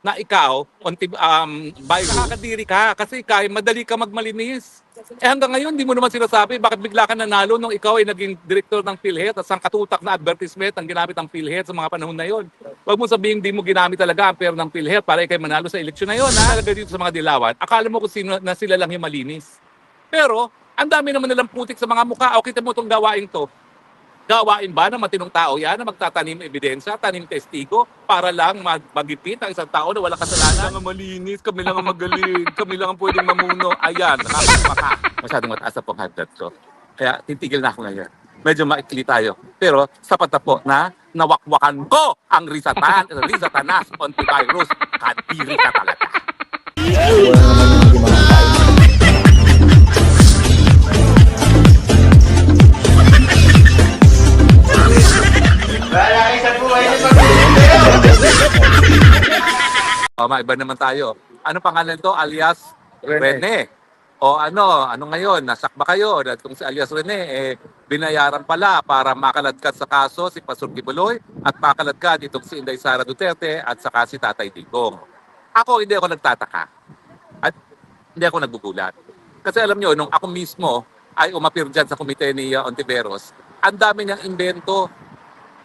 na ikaw, nakakadiri ka kasi madali ka magmalinis. Eh hanggang ngayon, di mo naman sinasabi bakit bigla ka nanalo nung ikaw ay naging direktor ng PhilHealth at ang katutak na advertisement ang ginamit ng PhilHealth sa mga panahon na yon. Huwag mo sabihin di mo ginamit talaga ang pera ng PhilHealth para ikay manalo sa eleksyon na yon. Talaga dito sa mga dilawan, akala mo kung sino na sila lang yung malinis. Pero, ang dami naman nilang putik sa mga mukha. O kita mo itong gawain to. Gawain ba ng matinong tao yan na magtatanim ebidensya, tanim testigo para lang magipit ang isang tao na walang kasalanan? Kami lang ang malinis, kami lang ang magaling, kami lang ang pwedeng mamuno. Ayan, nakakasama ka. Masyadong mataas na pong hagdat ko. Kaya titigil na ako ngayon. Medyo maikli tayo. Pero sapat na po na nawakwakan ko ang Risatanas Ontivirus. Kadiri ka talaga. Wala naman yung mga tao. Maiba naman tayo. Ano pangalan to? Alias Rene. O ano ngayon? Nasak ba kayo? At kung si alias Rene, binayaran pala para makaladkad sa kaso si Pastor Kibuloy at makaladkad itong si Inday Sara Duterte at saka si Tatay Digong. Ako, hindi ako nagtataka. At hindi ako nagbugulat. Kasi alam nyo, nung ako mismo ay umapir dyan sa komite ni Ontiveros, ang dami niyang invento.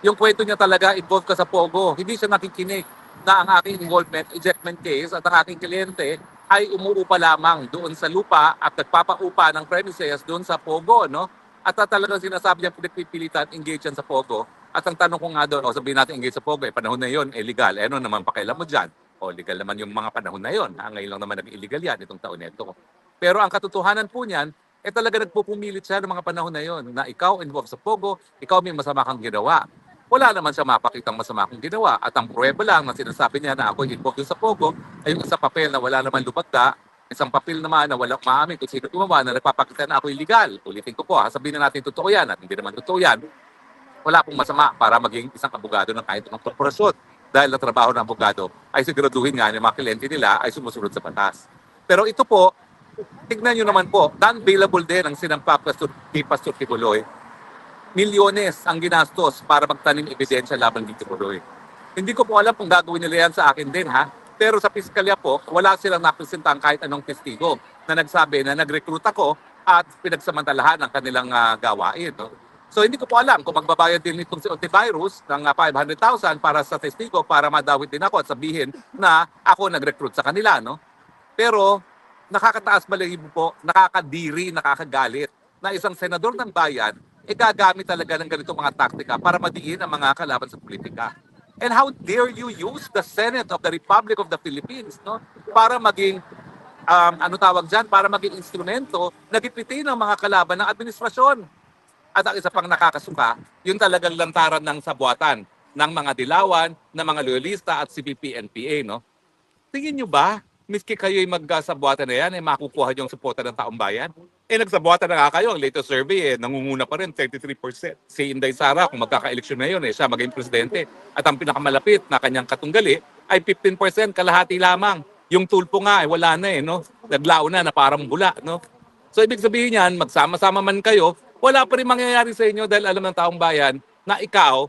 Yung kwento niya talaga, involved ka sa Pogo. Hindi siya nakikinig na ang aking involvement, ejectment case at ang aking kliyente ay umuupa lamang doon sa lupa at nagpapaupa ng premises doon sa Pogo, no? At talagang sinasabi niya pinagpipilitan, engage yan sa Pogo. At ang tanong ko nga doon, sabihin natin engage sa Pogo, panahon na yon, legal. Ano naman pakialam mo dyan? Legal naman yung mga panahon na yon. Ngayon lang naman nag-illegal yan itong taon nito. Pero ang katotohanan po niyan, talaga nagpupumilit siya ng mga panahon na yon na ikaw involved sa Pogo, ikaw may masama kang ginawa. Wala naman siya mapakitang masama kong ginawa. At ang pruweba lang na sinasabi niya na ako involved sa Pogo ay yung isang papel na wala naman lumagda, isang papel naman na walang maamin kung sino gumawa na nagpapakita na ako illegal. Ulitin ko po, sabihin na natin totoo yan at hindi naman totoo yan. Wala pong masama para maging isang abogado ng kahit anong korporasyon. Dahil ang trabaho ng abogado ay siguraduhin nga yung mga kliyente nila ay sumusunod sa batas. Pero ito po, tignan nyo naman po, non-bailable din ang sinampa ni Pastor Kibuloy. Milyones ang ginastos para magtanim ebidensya laban dito Kibuloy. Hindi ko po alam kung gagawin nila yan sa akin din ha. Pero sa piskalya po, wala silang napresentang kahit anong testigo na nagsabi na nag-recruit ako at pinagsamantalahan ang kanilang gawain. No? So hindi ko po alam kung magbabayad din itong si Ontivirus ng 500,000 para sa testigo para madawit din ako at sabihin na ako nag-recruit sa kanila. No? Pero nakakataas balahibo po, nakakadiri, nakakagalit na isang senador ng bayan gagamit talaga ng ganitong mga taktika para madiin ang mga kalaban sa politika. And how dare you use the Senate of the Republic of the Philippines, no? Para maging, para maging instrumento na gipitin ng mga kalaban ng administrasyon. At ang isa pang nakakasuka, yung talagang lantaran ng sabuatan ng mga dilawan, ng mga loyalista at CPP-NPA, no? Tingin nyo ba, miski kayo'y magsabuatan na yan, makukuha yung suporta ng taong bayan? Nagsabuatan na nga kayo. Ang latest survey, nangunguna pa rin, 33%. Si Inday Sara, kung magkaka-eleksyon na yun, siya maging presidente. At ang pinakamalapit na kanyang katunggali ay 15%, kalahati lamang. Yung tulpo nga, wala na no? Naglao na parang bula, no? So, ibig sabihin yan, magsama-sama man kayo, wala pa rin mangyayari sa inyo dahil alam ng taong bayan na ikaw,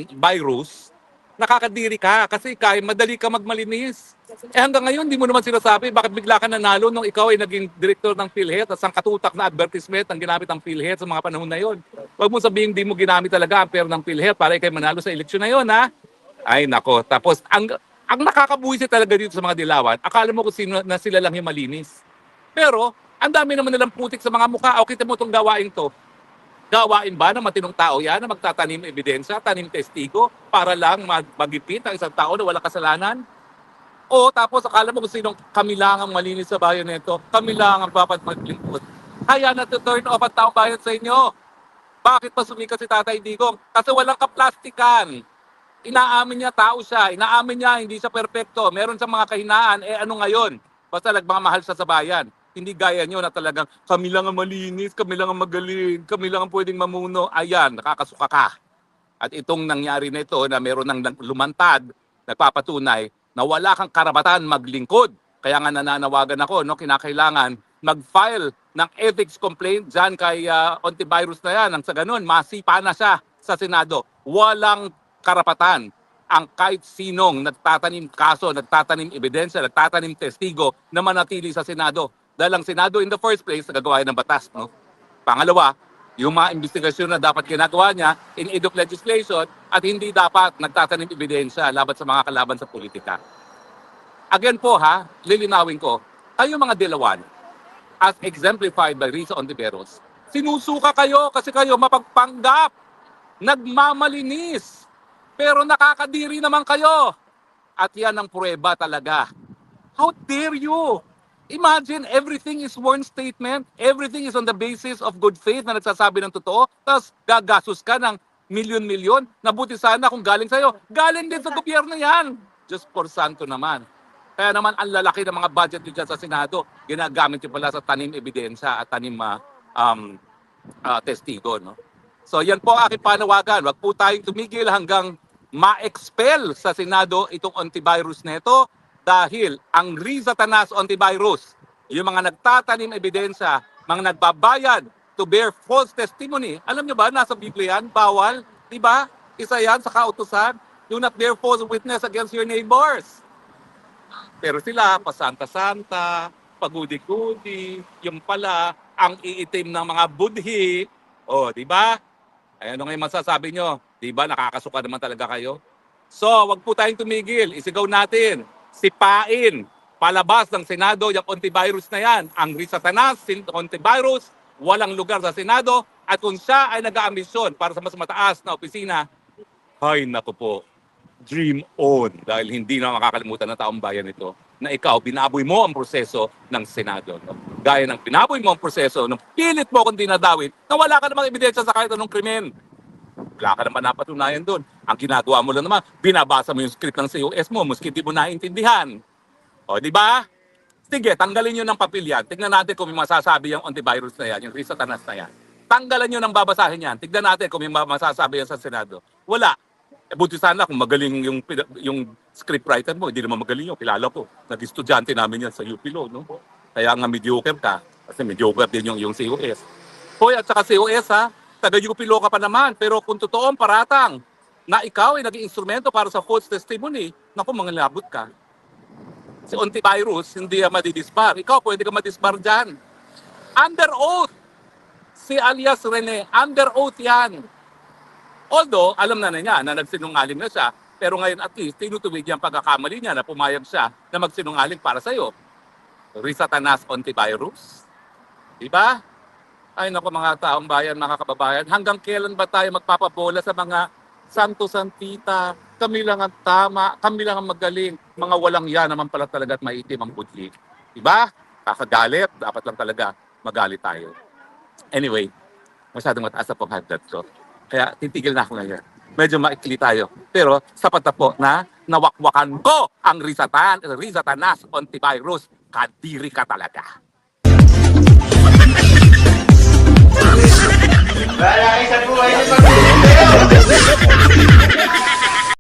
virus, nakakadiri ka kasi madali ka magmalinis. Hanggang ngayon, di mo naman sinasabi bakit bigla ka nanalo nung ikaw ay naging direktor ng PhilHealth at ang katutak na advertisement ang ginamit ng PhilHealth sa mga panahon na yon. Huwag mo sabihin di mo ginamit talaga ang pera ng PhilHealth para ikay manalo sa eleksyon na yon, ha? Ay, nako. Tapos, ang nakakabuhisit talaga dito sa mga dilawan, akala mo kung sino na sila lang yung malinis. Pero, ang dami naman nilang putik sa mga mukha. O kita mo itong gawain to. Gawain ba ng matinong tao yan na magtatanim ebidensya, tanim testigo para lang magipit ang isang tao na walang kasalanan? O tapos akala mo kung sinong kami lang ang malinis sa bayan nito, kami lang ang dapat maglingkod. Kaya na to turn off ang taong bayan sa inyo. Bakit pa sumikat si Tatay Digong? Kasi walang kaplastikan. Inaamin niya tao siya, inaamin niya hindi siya perpekto, meron siyang mga kahinaan, ano ngayon? Basta nagmamahal siya sa bayan. Hindi gaya nyo na talagang kami lang ang malinis, kami lang ang magaling, kami lang ang pwedeng mamuno. Ayan, nakakasuka ka. At itong nangyari na ito na meron ng lumantad, nagpapatunay na wala kang karapatan maglingkod. Kaya nga nananawagan ako, kinakailangan mag-file ng ethics complaint dyan kay Ontivirus na yan. Ang sa ganun, masipa na siya sa Senado. Walang karapatan ang kahit sinong nagtatanim kaso, nagtatanim ebidensya, nagtatanim testigo na manatili sa Senado. Dahil ang Senado in the first place, nagagawa ng batas. No? Pangalawa, yung mga investigasyon na dapat ginagawa niya in aid of legislation at hindi dapat nagtatanim ebidensya laban sa mga kalaban sa politika. Again po ha, lilinawin ko, kayo mga dilawan, as exemplified by Risa Ontiveros, sinusuka kayo kasi kayo mapagpanggap, nagmamalinis, pero nakakadiri naman kayo. At yan ang pruweba talaga. How dare you? Imagine everything is sworn statement, everything is on the basis of good faith na nagsasabi ng totoo, tapos gagasos ka ng milyon-milyon, nabuti sana kung galing sa'yo. Galing din sa gobyerno yan. Just for santo naman. Kaya naman ang lalaki ng mga budget nyo dyan sa Senado, ginagamit nyo pala sa tanim ebidensya at tanim testigo. No? So yan po ang aking panawagan. Wag po tayong tumigil hanggang ma-expel sa Senado itong antivirus neto dahil ang Riza Tanas antivirus, yung mga nagtatanim ebidensya, mga nagbabayad to bear false testimony. Alam nyo ba, nasa Biblia yan, bawal, di ba? Isa yan sa kautusan, do not bear false witness against your neighbors. Pero sila, pasanta-santa, pagudi-gudi, yung pala, ang iitim ng mga budhi. O, di ba? Ay, ano ngayon masasabi nyo? Di ba, nakakasuka naman talaga kayo? So, wag po tayong tumigil. Isigaw natin. Sipain. Palabas ng Senado yung antivirus na yan. Ang Risa Tanas, antivirus, walang lugar sa Senado. At kung siya ay nag-aambisyon para sa mas mataas na opisina, ay naku po, dream on. Dahil hindi na makakalimutan ng taong bayan ito na ikaw, binaboy mo ang proseso ng Senado. No? Gaya ng binaboy mo ang proseso, nung pilit mo kung dinadawit, na wala ka namang ebidensya sa kahit anong krimen. Wala ka naman napatunayan doon. Ang ginagawa mo lang naman, binabasa mo yung script ng COS mo, maski di mo naintindihan. O, di ba? Sige, tanggalin nyo ng papel yan. Tignan natin kung may masasabi yung antivirus na yan, yung Risa Tanas na yan. Tanggalan nyo ng babasahin yan. Tignan natin kung may masasabi yan sa Senado. Wala. Buti sana kung magaling yung scriptwriter mo, hindi naman magaling yun. Kilala ko. Nag-estudyante namin yan sa UP Law, no? Kaya nga mediocre ka. Kasi mediocre din yung COS. Hoy, at saka COS ha, taga-UP Law ka pa naman. Pero kung totoong paratang na ikaw ay naging instrumento para sa false testimony, naku, mangalabot ka. Si antivirus, hindi yan madidisbar. Ikaw, pwede ka madisbar dyan. Under oath. Si alias Rene, under oath yan. Although, alam na niya na nagsinungaling na siya, pero ngayon at least, tinutuwid niya ang pagkakamali niya na pumayag siya na magsinungaling para sa'yo. Risa Tanas antivirus. Diba? Ay naku mga taong bayan, mga kababayan, hanggang kailan ba tayo magpapabola sa mga santo-santita? Kami lang ang tama, kami lang ang magaling. Mga walang yan naman pala talaga at maitim ang budli. Diba? Kakagalit, dapat lang talaga magalit tayo. Anyway, masyadong mataas na pong hagdat ko. Kaya titigil na ako ngayon. Medyo maikli tayo. Pero sapat na po na nawakwakan ko ang Risa Tanas antivirus. Kadiri ka talaga.